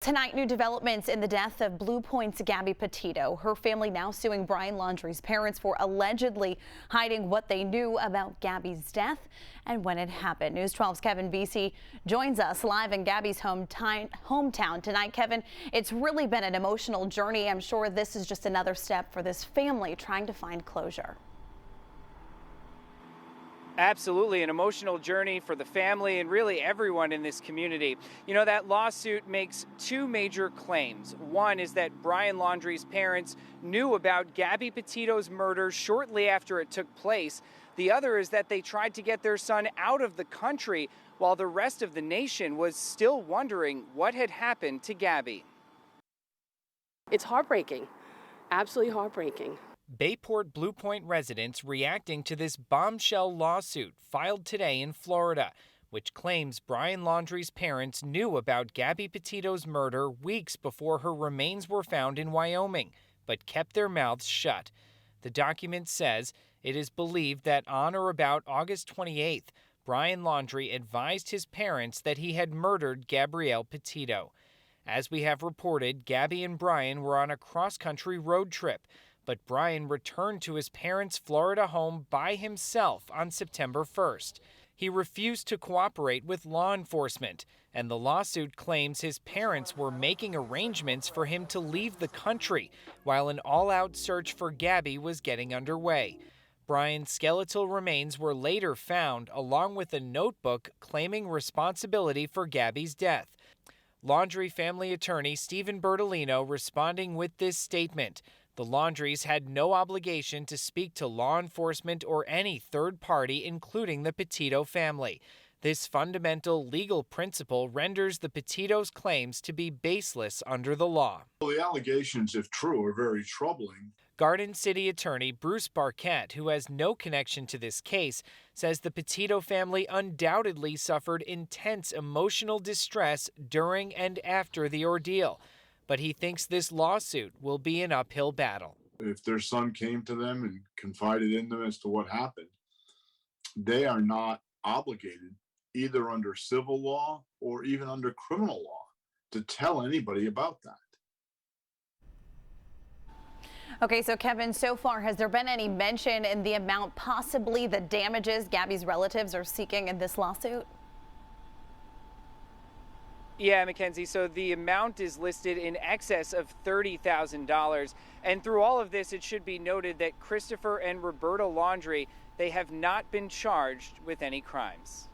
Tonight, new developments in the death of Blue Point's Gabby Petito. Her family now suing Brian Laundrie's parents for allegedly hiding what they knew about Gabby's death and when it happened. News 12's Kevin Vesey joins us live in Gabby's hometown tonight. Kevin, it's really been an emotional journey. I'm sure this is just another step for this family trying to find closure. Absolutely, an emotional journey for the family and really everyone in this community. You know, that lawsuit makes two major claims. One is that Brian Laundrie's parents knew about Gabby Petito's murder shortly after it took place. The other is that they tried to get their son out of the country while the rest of the nation was still wondering what had happened to Gabby. It's heartbreaking, absolutely heartbreaking. Bayport Blue Point residents reacting to this bombshell lawsuit filed today in Florida, which claims Brian Laundrie's parents knew about Gabby Petito's murder weeks before her remains were found in Wyoming, but kept their mouths shut. The document says it is believed that on or about August 28th, Brian Laundrie advised his parents that he had murdered Gabrielle Petito. As we have reported, Gabby and Brian were on a cross-country road trip, but Brian returned to his parents' Florida home by himself on September 1st. He refused to cooperate with law enforcement, and the lawsuit claims his parents were making arrangements for him to leave the country while an all-out search for Gabby was getting underway. Brian's skeletal remains were later found, along with a notebook claiming responsibility for Gabby's death. Laundrie family attorney Stephen Bertolino responding with this statement. The Laundries had no obligation to speak to law enforcement or any third party, including the Petito family. This fundamental legal principle renders the Petito's claims to be baseless under the law. Well, the allegations, if true, are very troubling. Garden City attorney Bruce Barquette, who has no connection to this case, says the Petito family undoubtedly suffered intense emotional distress during and after the ordeal. But he thinks this lawsuit will be an uphill battle. If their son came to them and confided in them as to what happened, they are not obligated, either under civil law or even under criminal law, to tell anybody about that. Okay, so Kevin, so far, has there been any mention in the amount, possibly the damages Gabby's relatives are seeking in this lawsuit? Yeah, Mackenzie, so the amount is listed in excess of $30,000. And through all of this, it should be noted that Christopher and Roberta Laundrie, they have not been charged with any crimes.